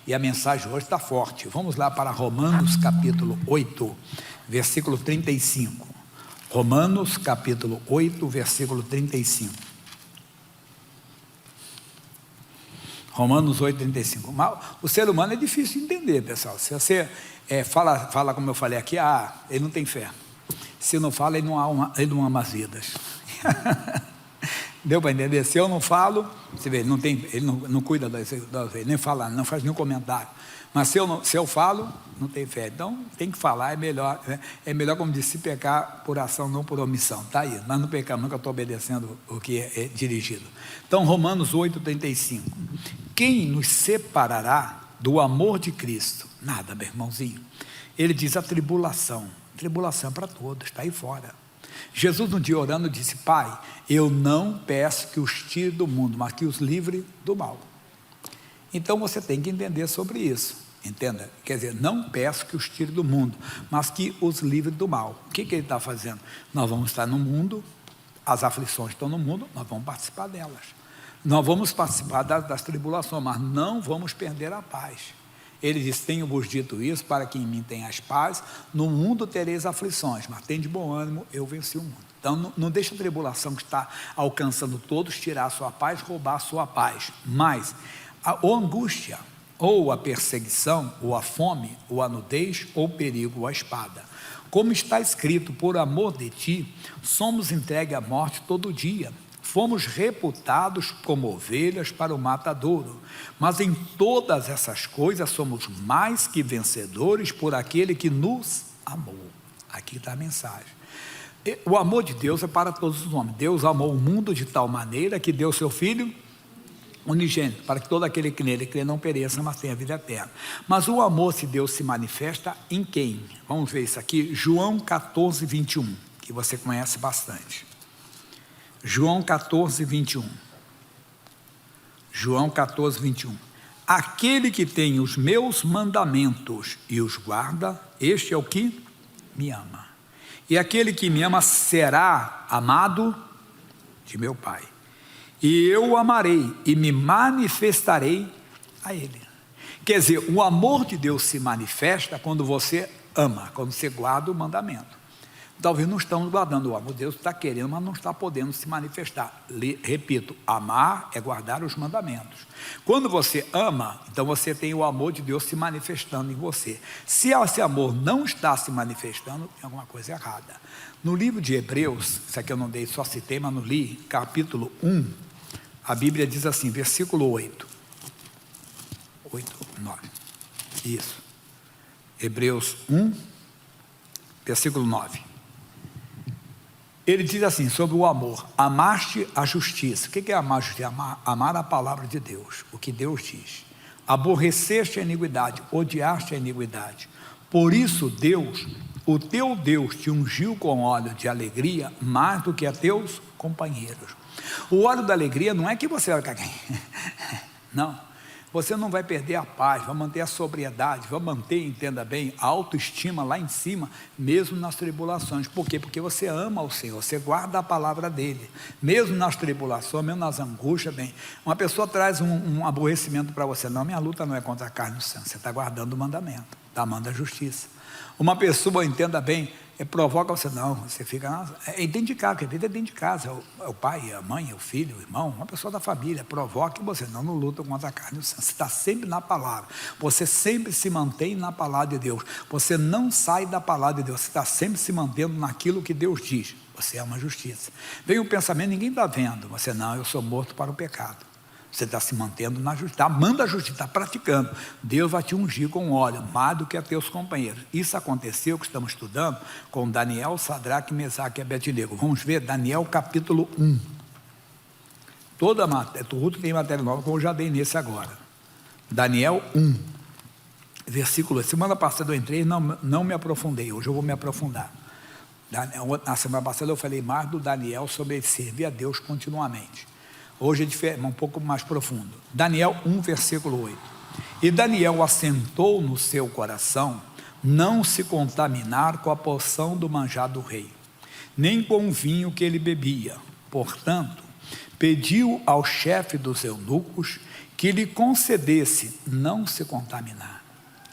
E a mensagem hoje está forte. Vamos lá para Romanos capítulo 8, versículo 35. Romanos capítulo 8, versículo 35. Romanos 8, 35. O ser humano é difícil de entender, pessoal. Se você fala como eu falei aqui, ele não tem fé. Se não fala, ele não ama as vidas. Deu para entender? Se eu não falo, você vê, ele não cuida das vezes, nem fala, não faz nenhum comentário. Mas se eu falo, não tem fé. Então, tem que falar, é melhor. Né? É melhor, como disse, pecar por ação, não por omissão. Está aí, mas não pecamos, nunca estou obedecendo o que é dirigido. Então, Romanos 8, 35. Quem nos separará do amor de Cristo? Nada, meu irmãozinho. Ele diz a tribulação. Tribulação para todos, está aí fora. Jesus, um dia orando, disse: Pai, eu não peço que os tire do mundo, mas que os livre do mal. Então você tem que entender sobre isso. Entenda? Quer dizer, não peço que os tire do mundo, mas que os livre do mal. O que ele está fazendo? Nós vamos estar no mundo, as aflições estão no mundo, nós vamos participar delas. Nós vamos participar das tribulações, mas não vamos perder a paz. Ele diz: tenho-vos dito isso para que em mim tenhas paz, no mundo tereis aflições, mas tem de bom ânimo, eu venci o mundo. Então não deixa a tribulação que está alcançando todos tirar a sua paz, roubar a sua paz. Mas a angústia, ou a perseguição, ou a fome, ou a nudez, ou o perigo, ou a espada. Como está escrito: por amor de ti, somos entregues à morte todo dia. Fomos reputados como ovelhas para o matadouro, mas em todas essas coisas somos mais que vencedores por aquele que nos amou. Aqui está a mensagem. O amor de Deus é para todos os homens. Deus amou o mundo de tal maneira que deu seu Filho unigênito, para que todo aquele que nele crê não pereça, mas tenha vida eterna. Mas o amor de Deus se manifesta em quem? Vamos ver isso aqui, João 14, 21, que você conhece bastante. João 14, 21. João 14, 21. Aquele que tem os meus mandamentos e os guarda, este é o que me ama. E aquele que me ama será amado de meu Pai. E eu o amarei e me manifestarei a ele. Quer dizer, o amor de Deus se manifesta quando você ama, quando você guarda o mandamento. Talvez não estamos guardando o amor. Deus está querendo, mas não está podendo se manifestar. Repito, amar é guardar os mandamentos. Quando você ama, então você tem o amor de Deus se manifestando em você. Se esse amor não está se manifestando, tem alguma coisa errada. No livro de Hebreus, isso aqui eu não dei, só citei, mas não li, capítulo 1, a Bíblia diz assim, versículo 8, 9, isso, Hebreus 1, versículo 9, ele diz assim, sobre o amor: amaste a justiça. O que é amar a justiça? Amar a palavra de Deus, o que Deus diz. Aborreceste a iniquidade, odiaste a iniquidade. Por isso Deus, o teu Deus, te ungiu com óleo de alegria mais do que a teus companheiros. O óleo da alegria não é que você vai ficar... Não, você não vai perder a paz, vai manter a sobriedade, vai manter, entenda bem, a autoestima lá em cima, mesmo nas tribulações. Por quê? Porque você ama o Senhor, você guarda a palavra dele, mesmo nas tribulações, mesmo nas angústias. Bem, uma pessoa traz um aborrecimento para você: não, minha luta não é contra a carne e o sangue, você está guardando o mandamento, está amando a justiça. Uma pessoa, entenda bem, provoca você, não, você fica, é dentro de casa, porque a vida é dentro de casa, é o pai, a mãe, é o filho, o irmão, uma pessoa da família, provoca você, não luta contra a carne, você está sempre na palavra, você sempre se mantém na palavra de Deus, você não sai da palavra de Deus, você está sempre se mantendo naquilo que Deus diz, você ama a justiça. Vem o pensamento, ninguém está vendo, você, não, eu sou morto para o pecado. Você está se mantendo na justiça, está amando a justiça, está praticando. Deus vai te ungir com óleo, mais do que a teus companheiros. Isso aconteceu, que estamos estudando, com Daniel, Sadraque, Mesaque e Abednego. Vamos ver Daniel capítulo 1. Toda a matéria, tudo tem matéria nova, como eu já dei nesse agora. Daniel 1, versículo. Semana passada eu entrei e não me aprofundei, hoje eu vou me aprofundar. Na semana passada eu falei mais do Daniel sobre servir a Deus continuamente. Hoje é diferente, um pouco mais profundo. Daniel 1, versículo 8. E Daniel assentou no seu coração não se contaminar com a porção do manjar do rei, nem com o vinho que ele bebia. Portanto, pediu ao chefe dos eunucos que lhe concedesse não se contaminar.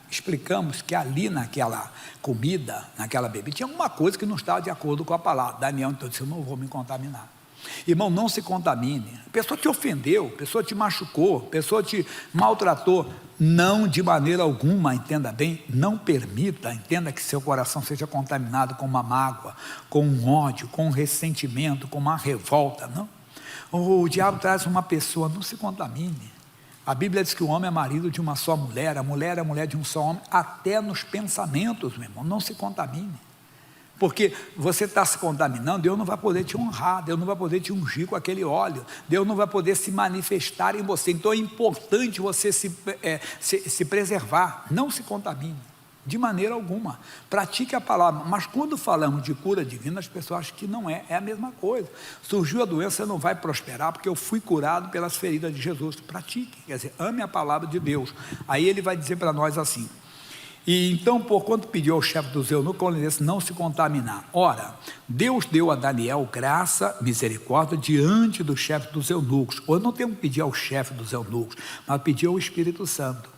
Explicamos que ali naquela comida, naquela bebida, tinha alguma coisa que não estava de acordo com a palavra. Daniel então disse: eu não vou me contaminar. Irmão, não se contamine. A pessoa te ofendeu, a pessoa te machucou, a pessoa te maltratou. Não, de maneira alguma, entenda bem, não permita, entenda que seu coração seja contaminado com uma mágoa, com um ódio, com um ressentimento, com uma revolta, não. O diabo traz uma pessoa, não se contamine. A Bíblia diz que o homem é marido de uma só mulher, a mulher é mulher de um só homem, até nos pensamentos, meu irmão, não se contamine. Porque você está se contaminando, Deus não vai poder te honrar, Deus não vai poder te ungir com aquele óleo, Deus não vai poder se manifestar em você. Então é importante você se preservar, não se contamine, de maneira alguma. Pratique a palavra. Mas quando falamos de cura divina, as pessoas acham que não é a mesma coisa. Surgiu a doença, você não vai prosperar, porque eu fui curado pelas feridas de Jesus. Pratique, quer dizer, ame a palavra de Deus. Aí ele vai dizer para nós assim: e então, porquanto pediu ao chefe dos eunucos não se contaminar. Ora, Deus deu a Daniel graça, misericórdia diante do chefe dos eunucos. Ou não temos que pedir ao chefe dos eunucos, mas pedir ao Espírito Santo: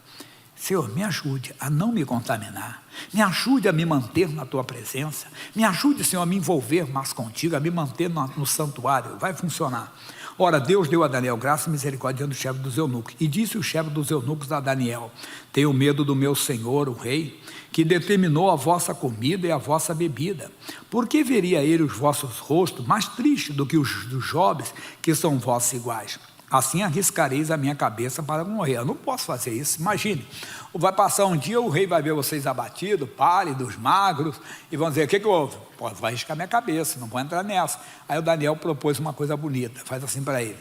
Senhor, me ajude a não me contaminar, me ajude a me manter na tua presença, me ajude, Senhor, a me envolver mais contigo, a me manter no santuário. Vai funcionar. Ora, Deus deu a Daniel graça e misericórdia diante do chefe dos eunucos. E disse o chefe dos eunucos a Daniel: tenho medo do meu senhor, o rei, que determinou a vossa comida e a vossa bebida. Por que veria ele os vossos rostos mais tristes do que os dos jovens, que são vossos iguais? Assim arriscareis a minha cabeça para morrer. Eu não posso fazer isso, imagine. Vai passar um dia, o rei vai ver vocês abatidos, pálidos, magros, e vão dizer: o que houve? Pô, vai arriscar minha cabeça, não vou entrar nessa. Aí o Daniel propôs uma coisa bonita, faz assim para ele.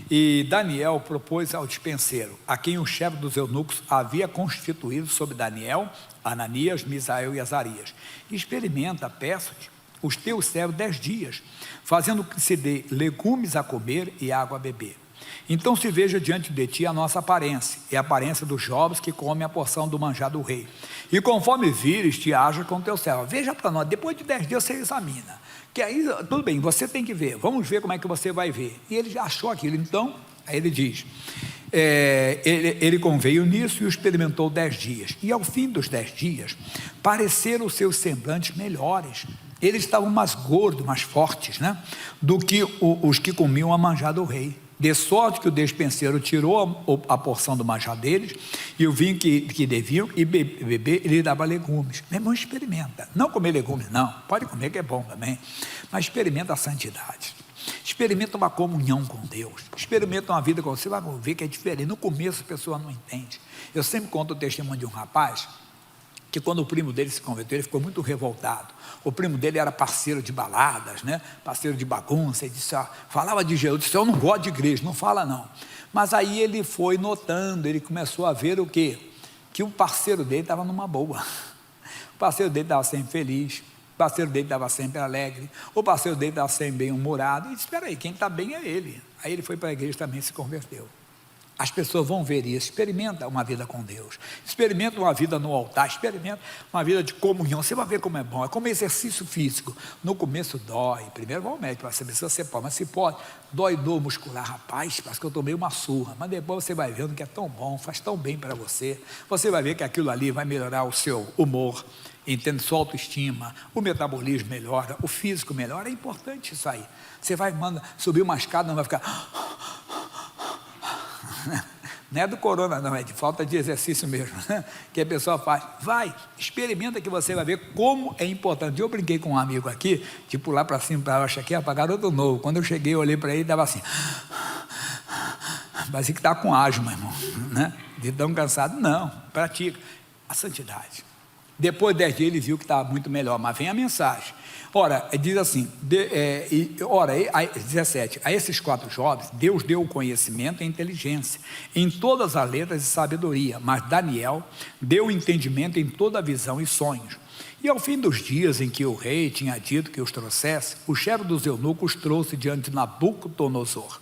E Daniel propôs ao dispenseiro, a quem o chefe dos eunucos havia constituído sobre Daniel, Ananias, Misael e Azarias: experimenta, peço-te, os teus servos 10 dias, fazendo que se dê legumes a comer e água a beber. Então se veja diante de ti a nossa aparência, e a aparência dos jovens que comem a porção do manjar do rei. E conforme vires, te haja com teu servo. Veja para nós, depois de 10 dias você examina. Que aí, tudo bem, você tem que ver, vamos ver como é que você vai ver. E ele achou aquilo, então, aí ele diz, ele conveio nisso e o experimentou 10 dias. E ao fim dos 10 dias, pareceram os seus semblantes melhores. Eles estavam mais gordos, mais fortes, né, do que os que comiam a manjar do rei. De sorte que o despenseiro tirou a porção do manjar deles e o vinho que deviam, e beber, ele dava legumes. Meu irmão, experimenta. Não comer legumes, não. Pode comer, que é bom também. Mas experimenta a santidade. Experimenta uma comunhão com Deus. Experimenta uma vida com você. Vai ver que é diferente. No começo a pessoa não entende. Eu sempre conto o testemunho de um rapaz que quando o primo dele se converteu, ele ficou muito revoltado. O primo dele era parceiro de baladas, né? Parceiro de bagunça. Ele disse, falava de Jesus, disse: eu não gosto de igreja, não fala não. Mas aí ele foi notando, ele começou a ver o quê? Que o parceiro dele estava numa boa. O parceiro dele estava sempre feliz, o parceiro dele estava sempre alegre, o parceiro dele estava sempre bem-humorado. E disse: espera aí, quem está bem é ele. Aí ele foi para a igreja e também se converteu. As pessoas vão ver isso. Experimenta uma vida com Deus, experimenta uma vida no altar, experimenta uma vida de comunhão. Você vai ver como é bom. É como exercício físico. No começo dói, primeiro vai ao médico para saber se você pode, mas se pode, dói dor muscular, rapaz, parece que eu tomei uma surra, mas depois você vai vendo que é tão bom, faz tão bem para você. Você vai ver que aquilo ali vai melhorar o seu humor, entende? Sua autoestima, o metabolismo melhora, o físico melhora. É importante isso aí. Você vai subir uma escada, não vai ficar... Não é do corona não, é de falta de exercício mesmo, né? Que a pessoa faz. Vai, experimenta que você vai ver como é importante. Eu brinquei com um amigo aqui, de pular para cima, para baixo aqui, para garoto novo. Quando eu cheguei, eu olhei para ele e dava assim, parecia que estava com asma, irmão, né? De tão cansado. Não, pratica a santidade. Depois de 10 dias ele viu que estava muito melhor, mas vem a mensagem. Ora, diz assim, 17, a esses 4 jovens, Deus deu o conhecimento e a inteligência, em todas as letras e sabedoria, mas Daniel deu o entendimento em toda a visão e sonhos. E ao fim dos dias em que o rei tinha dito que os trouxesse, o chefe dos eunucos trouxe diante de Nabucodonosor.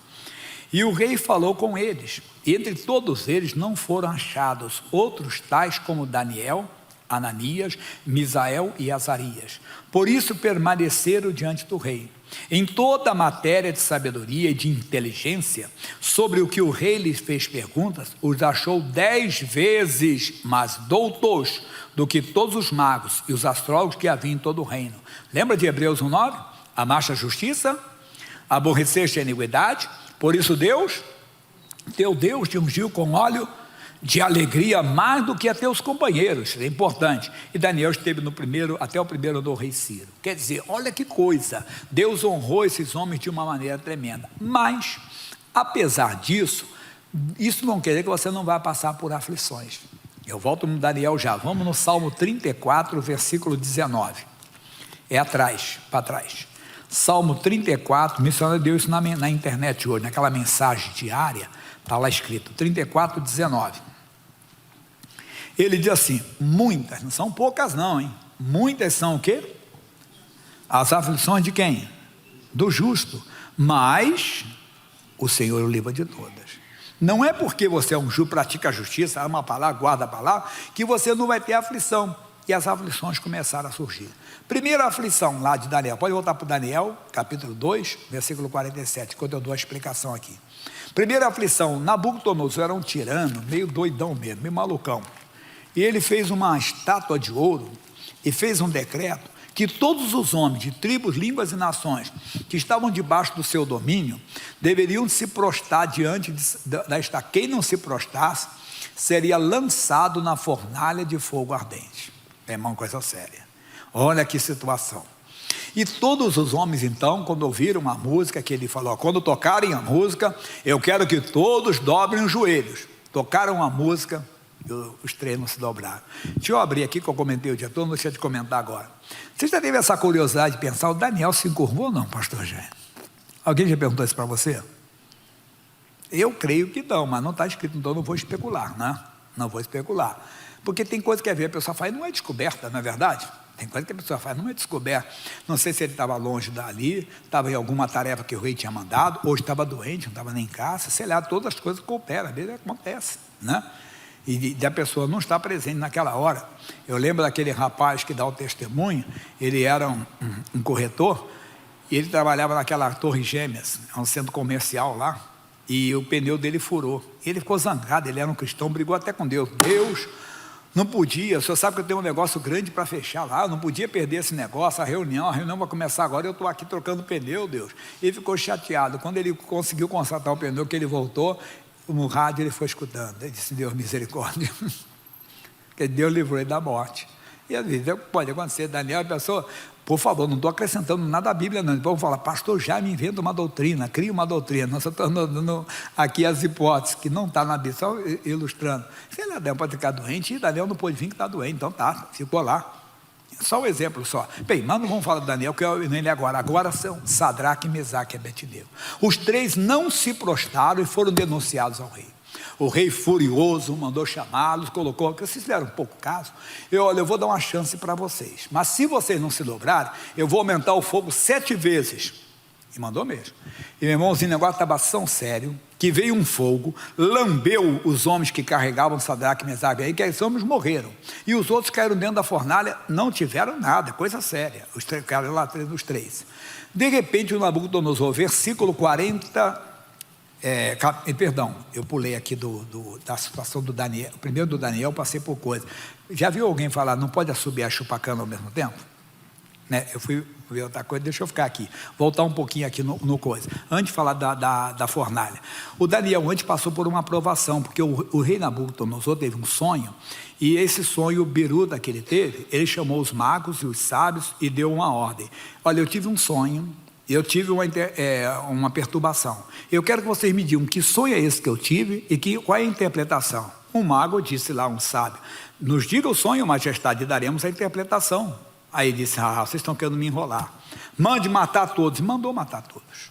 E o rei falou com eles, e entre todos eles não foram achados outros tais como Daniel, Ananias, Misael e Azarias. Por isso permaneceram diante do rei. Em toda a matéria de sabedoria e de inteligência, sobre o que o rei lhes fez perguntas, os achou 10 vezes mais doutos do que todos os magos e os astrólogos que havia em todo o reino. Lembra de Hebreus 1:9? Amaste a justiça, aborreceste a iniquidade, por isso Deus, teu Deus, te ungiu com óleo de alegria mais do que a teus companheiros. É importante. E Daniel esteve até o primeiro do rei Ciro. Quer dizer, olha que coisa, Deus honrou esses homens de uma maneira tremenda. Mas, apesar disso, isso não quer dizer que você não vai passar por aflições. Eu volto no Daniel já. Vamos no Salmo 34, versículo 19. É atrás, para trás. Salmo 34, o missionário deu isso na internet hoje, naquela mensagem diária, está lá escrito, 34, 19. Ele diz assim, muitas, não são poucas não, hein? Muitas são o quê? As aflições de quem? Do justo, mas o Senhor o livra de todas. Não é porque você é um justo, pratica a justiça, ama a palavra, guarda a palavra, que você não vai ter aflição. E as aflições começaram a surgir. Primeira aflição lá de Daniel, pode voltar para Daniel, capítulo 2, versículo 47, quando eu dou a explicação aqui. Primeira aflição, Nabucodonosor era um tirano, meio doidão mesmo, meio malucão. E ele fez uma estátua de ouro e fez um decreto que todos os homens de tribos, línguas e nações que estavam debaixo do seu domínio deveriam se prostrar diante da estátua. Quem não se prostrasse seria lançado na fornalha de fogo ardente. É uma coisa séria. Olha que situação. E todos os homens então, quando ouviram a música que ele falou, quando tocarem a música, eu quero que todos dobrem os joelhos. Tocaram a música, os três não se dobraram. Deixa eu abrir aqui que eu comentei o dia todo, não deixa de comentar agora. Você já teve essa curiosidade de pensar, o Daniel se encurvou ou não, pastor Gé? Alguém já perguntou isso para você? Eu creio que não, mas não está escrito, então não vou especular, né? Não vou especular. Porque tem coisa que a pessoa faz, não é descoberta, não é verdade? Tem coisa que a pessoa faz, não é descoberta. Não sei se ele estava longe dali, estava em alguma tarefa que o rei tinha mandado, ou estava doente, não estava nem em casa, sei lá, todas as coisas cooperam, às vezes acontece, né? E a pessoa não está presente naquela hora. Eu lembro daquele rapaz que dá o testemunho, ele era um corretor, e ele trabalhava naquela Torre Gêmeas, um centro comercial lá, e o pneu dele furou. Ele ficou zangado, ele era um cristão, brigou até com Deus. Deus, não podia, o senhor sabe que eu tenho um negócio grande para fechar lá, eu não podia perder esse negócio, a reunião vai começar agora, eu estou aqui trocando pneu, Deus. Ele ficou chateado. Quando ele conseguiu consertar o pneu, que ele voltou, no rádio ele foi escutando, ele disse, Deus, misericórdia, que Deus livrou ele da morte. E às vezes pode acontecer, Daniel, a pessoa, por favor, não estou acrescentando nada à Bíblia não, vamos falar, pastor, já me inventa uma doutrina, cria uma doutrina, nós estamos dando aqui as hipóteses, que não está na Bíblia, só ilustrando. Sei lá, Daniel pode ficar doente, e Daniel não pôde vir que está doente, então tá, ficou lá. Só um exemplo só. Bem, mas não vamos falar de Daniel, que eu nem li agora. Agora são Sadraque, Mesaque e Abednego. Os três não se prostraram e foram denunciados ao rei. O rei furioso mandou chamá-los, colocou, que vocês fizeram pouco caso, eu vou dar uma chance para vocês, mas se vocês não se dobrarem, eu vou aumentar o fogo 7 vezes. E mandou mesmo. E meu irmãozinho, o negócio estava tão sério, que veio um fogo, lambeu os homens que carregavam Sadraque, Mesaque, aí que esses homens morreram. E os outros caíram dentro da fornalha, não tiveram nada, coisa séria. Os três caíram lá, os três. De repente, o Nabucodonosor, versículo 40, eu pulei aqui da situação do Daniel, primeiro do Daniel, passei por coisa. Já viu alguém falar, não pode assobiar e chupar cana ao mesmo tempo? Né? Eu fui ver outra coisa, deixa eu ficar aqui, voltar um pouquinho aqui no coisa, antes de falar da fornalha. O Daniel antes passou por uma aprovação, porque o rei Nabucodonosor teve um sonho, e esse sonho, o biruta que ele teve, ele chamou os magos e os sábios e deu uma ordem. Olha, eu tive um sonho, eu tive uma perturbação, eu quero que vocês me digam que sonho é esse que eu tive e qual é a interpretação. Um mago disse lá, um sábio, nos diga o sonho, majestade, e daremos a interpretação. Aí ele disse, vocês estão querendo me enrolar, mande matar todos, e mandou matar todos.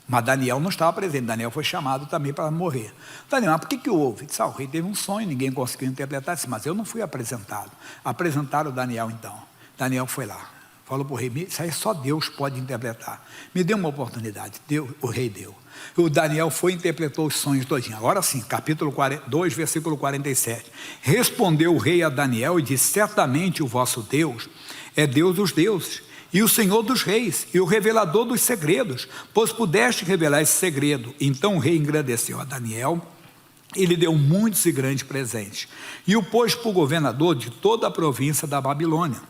Mas Daniel não estava presente, Daniel foi chamado também para morrer. Daniel, mas por que houve? Disse, o rei teve um sonho, ninguém conseguiu interpretar, disse, mas eu não fui apresentado. Apresentaram Daniel então, Daniel foi lá, falou para o rei, isso aí só Deus pode interpretar, me deu uma oportunidade, o rei deu. O Daniel foi e interpretou os sonhos todinhos. Agora sim, capítulo 2, versículo 47. Respondeu o rei a Daniel e disse, certamente o vosso Deus é Deus dos deuses e o Senhor dos reis, e o revelador dos segredos, pois pudeste revelar esse segredo. Então o rei engrandeceu a Daniel, e lhe deu muitos e grandes presentes, e o pôs por governador de toda a província da Babilônia,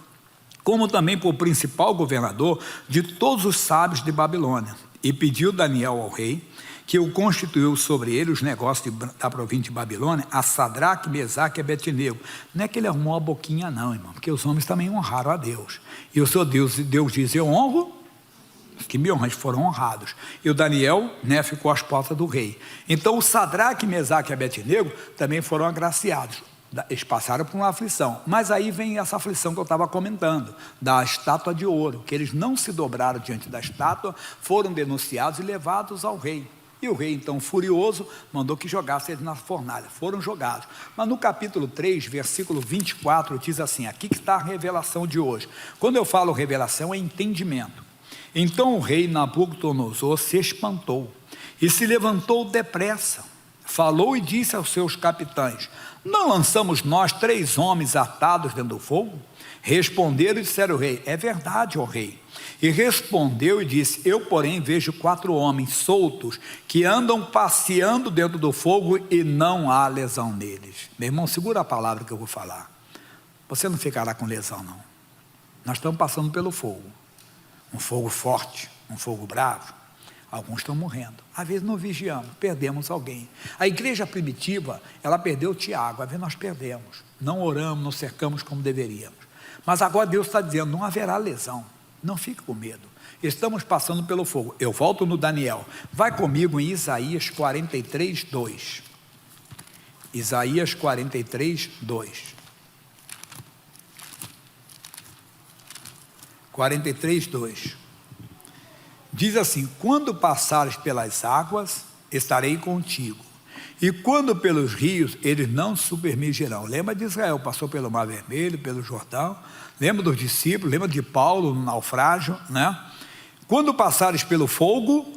como também por principal governador de todos os sábios de Babilônia. E pediu Daniel ao rei, que o constituiu sobre ele os negócios da província de Babilônia, a Sadraque, Mesaque e Abednego. Não é que ele arrumou a boquinha não, irmão, porque os homens também honraram a Deus. E o seu Deus diz, eu honro, os que me honram, eles foram honrados. E o Daniel, né, ficou às portas do rei. Então o Sadraque, Mesaque e Abednego também foram agraciados. Eles passaram por uma aflição, mas aí vem essa aflição que eu estava comentando, da estátua de ouro, que eles não se dobraram diante da estátua, foram denunciados e levados ao rei. E o rei, então, furioso, mandou que jogassem eles na fornalha. Foram jogados. Mas no capítulo 3, versículo 24, diz assim, aqui que está a revelação de hoje. Quando eu falo revelação, é entendimento. Então o rei Nabucodonosor se espantou e se levantou depressa. Falou e disse aos seus capitães, não lançamos nós 3 homens atados dentro do fogo? Responderam e disseram ao rei, é verdade, ó rei. E respondeu e disse, eu porém vejo 4 homens soltos, que andam passeando dentro do fogo e não há lesão neles. Meu irmão, segura a palavra que eu vou falar. Você não ficará com lesão não. Nós estamos passando pelo fogo. Um fogo forte, um fogo bravo. Alguns estão morrendo. Às vezes não vigiamos, perdemos alguém. A igreja primitiva, ela perdeu Tiago. Às vezes nós perdemos. Não oramos, não cercamos como deveríamos. Mas agora Deus está dizendo, não haverá lesão. Não fique com medo. Estamos passando pelo fogo. Eu volto no Daniel. Vai comigo em Isaías 43, 2. Isaías 43, 2. 43, 2. Diz assim, quando passares pelas águas, estarei contigo. E quando pelos rios, eles não submergirão. Lembra de Israel, passou pelo Mar Vermelho, pelo Jordão. Lembra dos discípulos, lembra de Paulo no naufrágio, né? Quando passares pelo fogo,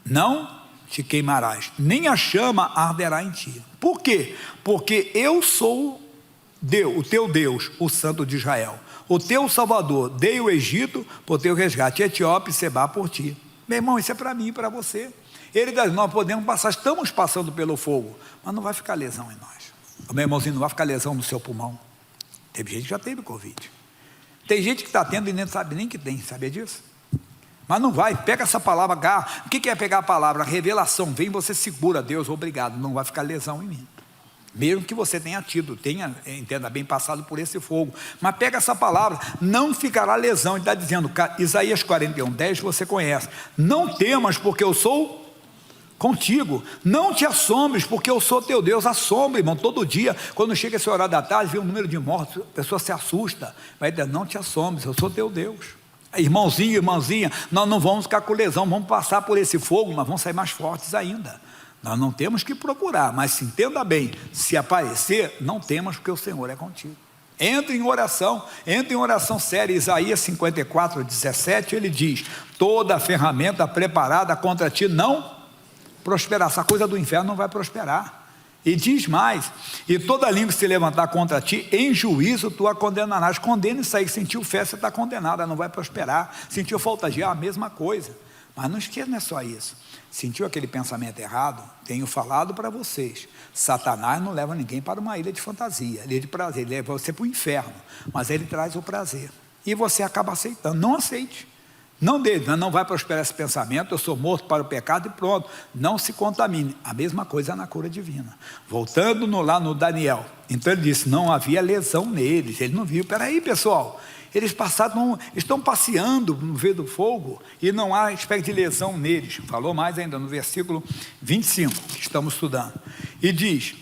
não te queimarás, nem a chama arderá em ti. Por quê? Porque eu sou Deus, o teu Deus, o Santo de Israel. O teu Salvador, dei o Egito por teu resgate, Etiópia e Sebá por ti. Meu irmão, isso é para mim e para você. Ele diz, nós podemos passar, estamos passando pelo fogo, mas não vai ficar lesão em nós. O meu irmãozinho, não vai ficar lesão no seu pulmão. Teve gente que já teve Covid. Tem gente que está tendo e nem sabe nem que tem, sabia disso? Mas não vai, pega essa palavra, o que é pegar a palavra? A revelação, vem, você segura, Deus, obrigado, não vai ficar lesão em mim. Mesmo que você tenha tido, entenda bem, passado por esse fogo. Mas pega essa palavra, não ficará lesão. Ele está dizendo, Isaías 41, 10, você conhece. Não temas, porque eu sou contigo. Não te assombres, porque eu sou teu Deus. Assombre, irmão, todo dia. Quando chega esse horário da tarde, vê um número de mortos, a pessoa se assusta. Vai dizer, não te assombres, eu sou teu Deus. Irmãozinho, irmãzinha, nós não vamos ficar com lesão, vamos passar por esse fogo, mas vamos sair mais fortes ainda. Nós não temos que procurar, mas se entenda bem, se aparecer, não temos, porque o Senhor é contigo. Entre em oração séria. Isaías 54, 17, ele diz, toda a ferramenta preparada contra ti não prosperará. Essa coisa do inferno não vai prosperar. E diz mais, e toda língua que se levantar contra ti, em juízo tu a condenarás. Condena isso aí, sentiu fé, você está condenado, não vai prosperar. Sentiu falta de ar, a mesma coisa. Mas não esqueça, não é só isso. Sentiu aquele pensamento errado? Tenho falado para vocês, Satanás não leva ninguém para uma ilha de fantasia, ilha de prazer, ele leva você para o inferno, mas ele traz o prazer, e você acaba aceitando. Não aceite, não vai prosperar esse pensamento, eu sou morto para o pecado e pronto, não se contamine. A mesma coisa na cura divina. Voltando lá no Daniel, então ele disse, não havia lesão neles, ele não viu. Peraí pessoal, eles estão passeando no meio do fogo e não há espécie de lesão neles. Falou mais ainda no versículo 25, que estamos estudando. E diz,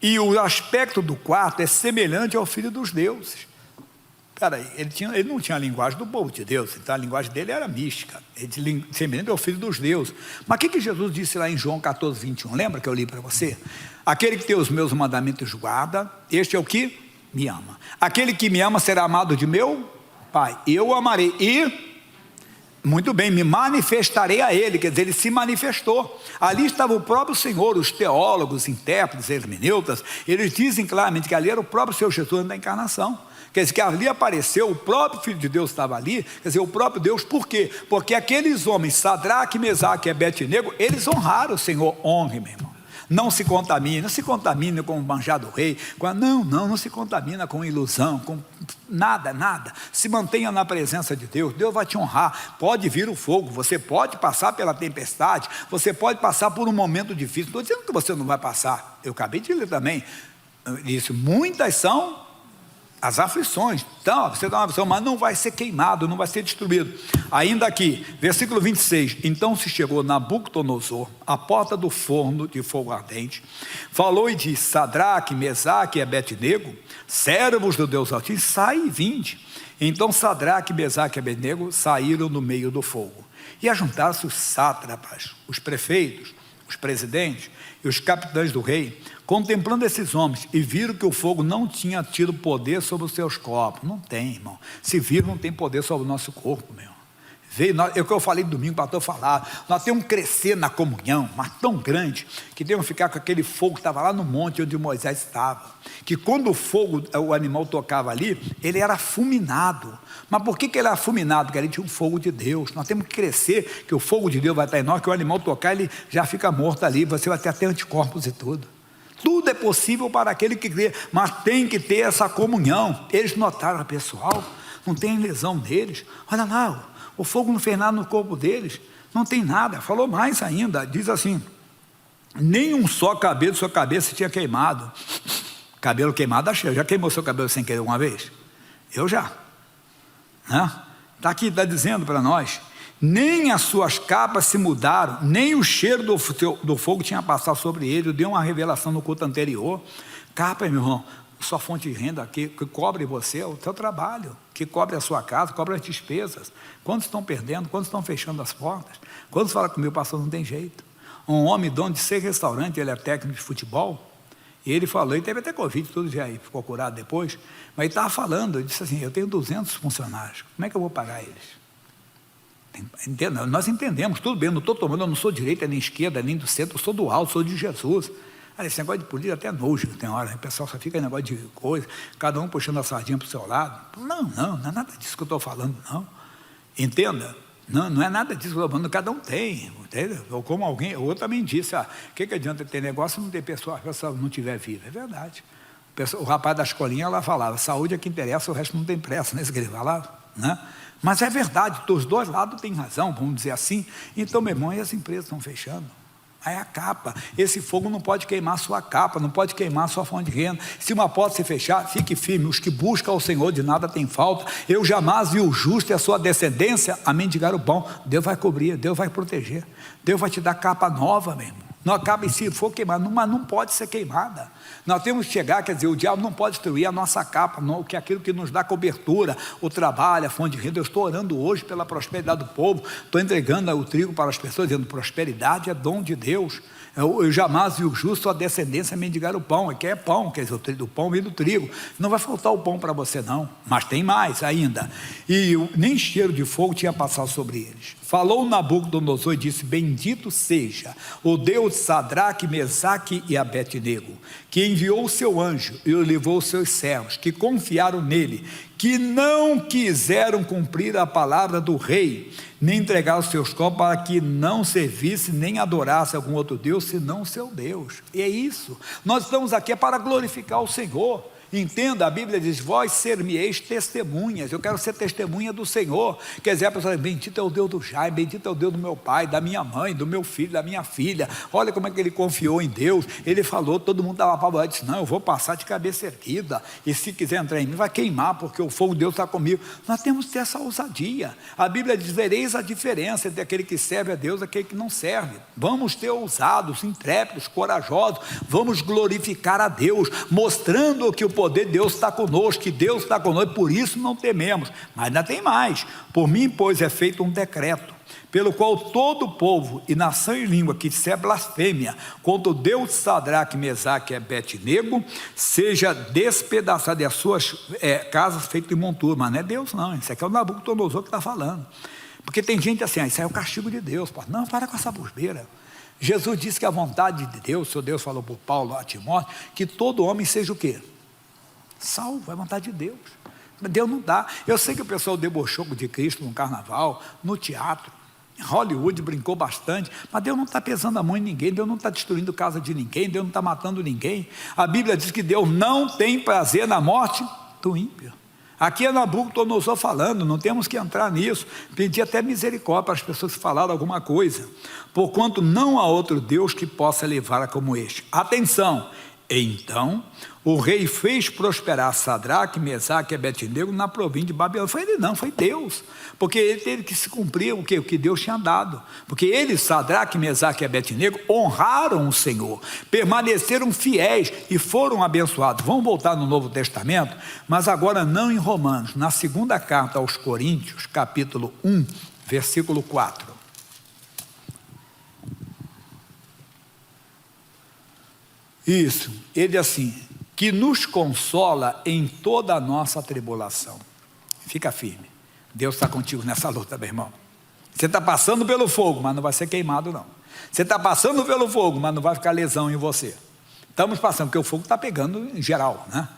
e o aspecto do quarto é semelhante ao Filho dos deuses. Peraí, ele não tinha a linguagem do povo de Deus, então a linguagem dele era mística, semelhante ao Filho dos deuses. Mas o que Jesus disse lá em João 14, 21? Lembra que eu li para você? Aquele que tem os meus mandamentos guarda, este é o que me ama. Aquele que me ama será amado de meu Pai. Eu o amarei e Muito bem, me manifestarei a ele, quer dizer, ele se manifestou. Ali estava o próprio Senhor, os teólogos, intérpretes, hermeneutas, eles dizem claramente que ali era o próprio Senhor Jesus da encarnação. Quer dizer, que ali apareceu, o próprio Filho de Deus estava ali, quer dizer, o próprio Deus, por quê? Porque aqueles homens, Sadraque, Mesaque e Abednego, eles honraram o Senhor. Honre, meu irmão. Não se contamine com o manjar do rei, não se contamina com ilusão, com nada, se mantenha na presença de Deus, Deus vai te honrar. Pode vir o fogo, você pode passar pela tempestade, você pode passar por um momento difícil, estou dizendo que você não vai passar, eu acabei de ler também, isso, muitas são as aflições, então você dá uma aflição, mas não vai ser queimado, não vai ser destruído. Ainda aqui, versículo 26, então se chegou Nabucodonosor à porta do forno de fogo ardente, falou e disse, Sadraque, Mesaque e Abednego, servos do Deus Altíssimo, sai e vinde. Então Sadraque, Mesaque e Abednego saíram no meio do fogo, e ajuntaram-se os sátrapas, os prefeitos, os presidentes e os capitães do rei, contemplando esses homens, e viram que o fogo não tinha tido poder sobre os seus corpos. Não tem, irmão. Se viram, não tem poder sobre o nosso corpo, meu. É o que eu falei domingo, para falar, nós temos que crescer na comunhão, mas tão grande, que temos que ficar com aquele fogo que estava lá no monte onde Moisés estava, que quando o animal tocava ali, ele era fulminado. Mas por que ele era fulminado? Porque ali tinha um fogo de Deus. Nós temos que crescer, que o fogo de Deus vai estar em nós, que o animal tocar, ele já fica morto ali, você vai ter até anticorpos e tudo. Tudo é possível para aquele que crê, mas tem que ter essa comunhão. Eles notaram, pessoal, não tem lesão neles, olha lá, o fogo não fez nada no corpo deles, não tem nada. Falou mais ainda, diz assim, nem um só cabelo de sua cabeça tinha queimado. Cabelo queimado, achei. Já queimou seu cabelo sem querer uma vez? Eu já, né? Está aqui, está dizendo para nós, nem as suas capas se mudaram, nem o cheiro do fogo tinha passado sobre ele. Eu dei uma revelação no culto anterior. Capa, meu irmão, sua fonte de renda aqui, que cobre você, é o seu trabalho, que cobre a sua casa, cobre as despesas. Quantos estão perdendo? Quantos estão fechando as portas? Quantos falam que o meu pastor não tem jeito? Um homem dono de 6 restaurantes, ele é técnico de futebol, e ele falou, ele teve até Covid, tudo já ficou curado depois, mas ele estava falando, ele disse assim, eu tenho 200 funcionários, como é que eu vou pagar eles? Entenda, nós entendemos, tudo bem, eu não estou tomando, eu não sou direita, nem esquerda, nem do centro, eu sou do alto, sou de Jesus. Esse negócio de política até nojo, tem hora, o pessoal só fica em negócio de coisa, cada um puxando a sardinha para o seu lado. Não é nada disso que eu estou falando, não. Entenda, não é nada disso que eu estou falando, cada um tem, entendeu? Ou como alguém, eu também disse, o que adianta ter negócio se não ter pessoa, se a pessoa não estiver viva? É verdade. O rapaz da escolinha lá falava, saúde é que interessa, o resto não tem pressa, né? Que ele falava, né? Mas é verdade, os dois lados têm razão, vamos dizer assim. Então, meu irmão, e as empresas estão fechando? Aí a capa, esse fogo não pode queimar a sua capa, não pode queimar a sua fonte de renda. Se uma porta se fechar, fique firme, os que buscam ao Senhor de nada tem falta. Eu jamais vi o justo e a sua descendência a mendigar o pão. Deus vai cobrir, Deus vai proteger, Deus vai te dar capa nova, meu irmão. Não acaba, se for queimada, mas não pode ser queimada. Nós temos que chegar, quer dizer, o diabo não pode destruir a nossa capa, que é aquilo que nos dá cobertura, o trabalho, a fonte de renda. Eu estou orando hoje pela prosperidade do povo, estou entregando o trigo para as pessoas, dizendo, prosperidade é dom de Deus. Eu jamais vi o justo, a descendência mendigar o pão, que é pão, quer dizer, o pão e do trigo. Não vai faltar o pão para você não, mas tem mais ainda. E nem cheiro de fogo tinha passado sobre eles. Falou Nabucodonosor e disse, bendito seja o Deus de Sadraque, Mesaque e Abednego, que enviou o seu anjo e o levou os seus servos, que confiaram nele, que não quiseram cumprir a palavra do rei, nem entregar os seus corpos para que não servisse, nem adorasse algum outro Deus, senão o seu Deus. E é isso, nós estamos aqui para glorificar o Senhor. Entenda, a Bíblia diz, vós ser-me-eis testemunhas, eu quero ser testemunha do Senhor. Quer dizer, a pessoa diz, bendito é o Deus do Jaime, bendito é o Deus do meu pai, da minha mãe, do meu filho, da minha filha. Olha como é que ele confiou em Deus, ele falou, todo mundo estava apavorado, disse, não, eu vou passar de cabeça erguida, e se quiser entrar em mim, vai queimar, porque o fogo de Deus está comigo. Nós temos que ter essa ousadia. A Bíblia diz, vereis a diferença entre aquele que serve a Deus e aquele que não serve. Vamos ter ousados, intrépidos, corajosos, vamos glorificar a Deus, mostrando que o poder de Deus está conosco, que Deus está conosco, por isso não tememos. Mas ainda tem mais, por mim, pois, é feito um decreto, pelo qual todo o povo e nação e língua que disser blasfêmia contra o Deus de Sadraque, Mesaque e Abednego, seja despedaçado e as suas casas feitas em montura. Mas não é Deus não, isso aqui é o Nabucodonosor que está falando. Porque tem gente assim, isso é o castigo de Deus. Não, para com essa bobeira. Jesus disse que a vontade de Deus, seu Deus falou por Paulo a Timóteo, que todo homem seja o quê? Salvo, é a vontade de Deus. Deus não dá. Eu sei que o pessoal debochou de Cristo no carnaval, no teatro, em Hollywood brincou bastante, mas Deus não está pesando a mão em ninguém, Deus não está destruindo casa de ninguém, Deus não está matando ninguém. A Bíblia diz que Deus não tem prazer na morte do ímpio. Aqui é Nabucodonosor falando, não temos que entrar nisso, pedir até misericórdia para as pessoas que falaram alguma coisa, porquanto não há outro Deus que possa levar como este. Atenção! Então o rei fez prosperar Sadraque, Mesaque e Abednego na província de Babilônia. Foi ele não, foi Deus, porque ele teve que se cumprir o que Deus tinha dado, porque eles, Sadraque, Mesaque e Abednego, honraram o Senhor, permaneceram fiéis e foram abençoados. Vamos voltar no Novo Testamento, mas agora não em Romanos, na segunda carta aos Coríntios, capítulo 1, versículo 4. Isso, ele assim, que nos consola em toda a nossa tribulação. Fica firme, Deus está contigo nessa luta, meu irmão. Você está passando pelo fogo, mas não vai ser queimado não. Você está passando pelo fogo, mas não vai ficar lesão em você. Estamos passando, porque o fogo está pegando em geral, né?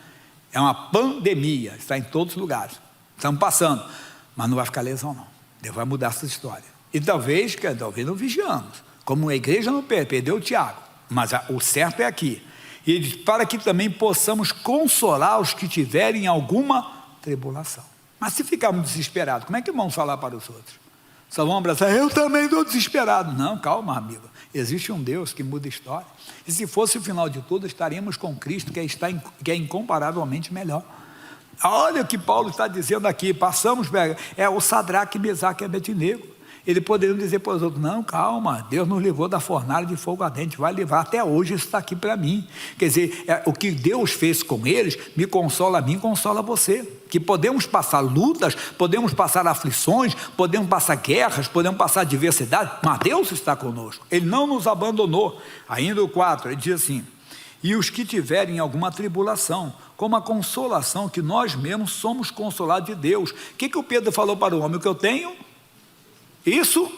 É uma pandemia, está em todos os lugares. Estamos passando, mas não vai ficar lesão não. Deus vai mudar essa história. E talvez não vigiamos, como a igreja não perdeu o Tiago. Mas o certo é aqui. E ele diz, para que também possamos consolar os que tiverem alguma tribulação. Mas se ficarmos desesperados, como é que vamos falar para os outros? Só vão abraçar, eu também estou desesperado. Não, calma, amigo. Existe um Deus que muda a história. E se fosse o final de tudo, estaríamos com Cristo, que é incomparavelmente melhor. Olha o que Paulo está dizendo aqui. Passamos, o Sadraque, Mesaque e Abednego. Ele poderia dizer para os outros, não, calma, Deus nos levou da fornalha de fogo ardente, vai levar até hoje, isso está aqui para mim. Quer dizer, o que Deus fez com eles, me consola a mim, consola você. Que podemos passar lutas, podemos passar aflições, podemos passar guerras, podemos passar adversidade, mas Deus está conosco, Ele não nos abandonou. Ainda o 4, ele diz assim, e os que tiverem alguma tribulação, como a consolação que nós mesmos somos consolados de Deus. O que o Pedro falou para o homem? O que eu tenho? Isso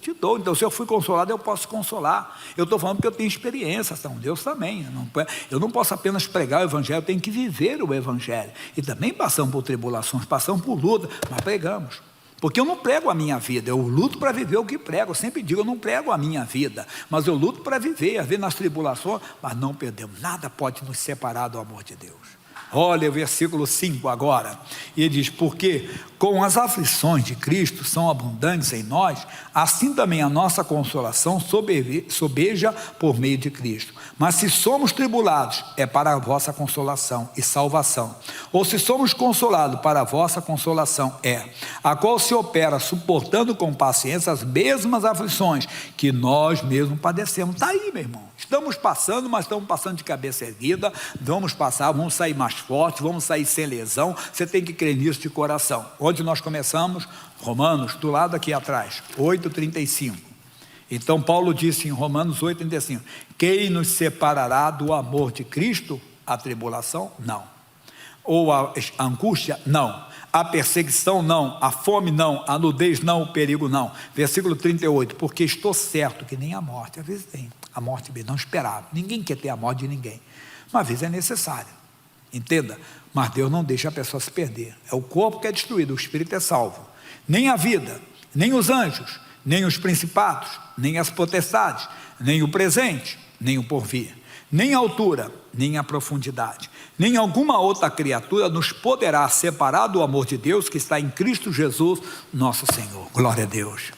te dou. Então, se eu fui consolado, eu posso consolar. Eu estou falando porque eu tenho experiência, então Deus também. Eu não posso apenas pregar o Evangelho, eu tenho que viver o Evangelho. E também passamos por tribulações, passamos por luta, mas pregamos. Porque eu não prego a minha vida, eu luto para viver o que prego. Eu sempre digo, eu não prego a minha vida, mas eu luto para viver, às vezes nas tribulações, mas não perdemos. Nada pode nos separar do amor de Deus. Olha o versículo 5 agora, e ele diz, porque com as aflições de Cristo são abundantes em nós, assim também a nossa consolação sobeja por meio de Cristo. Mas se somos tribulados, é para a vossa consolação e salvação. Ou se somos consolados, para a vossa consolação a qual se opera suportando com paciência as mesmas aflições que nós mesmos padecemos. Está aí, meu irmão. Estamos passando, mas estamos passando de cabeça erguida, vamos passar, vamos sair mais fortes, vamos sair sem lesão. Você tem que crer nisso de coração. Onde nós começamos? Romanos, do lado aqui atrás, 8:35. Então Paulo disse em Romanos 8:35, quem nos separará do amor de Cristo? A tribulação? Não. Ou a angústia? Não. A perseguição? Não. A fome? Não. A nudez? Não. O perigo? Não. Versículo 38, porque estou certo que nem a morte, às vezes tem, a morte não esperava, ninguém quer ter a morte de ninguém, mas às vezes é necessária, entenda, mas Deus não deixa a pessoa se perder, é o corpo que é destruído, o espírito é salvo, nem a vida, nem os anjos, nem os principados, nem as potestades, nem o presente, nem o porvir, nem a altura, nem a profundidade, nem alguma outra criatura nos poderá separar do amor de Deus que está em Cristo Jesus, nosso Senhor. Glória a Deus.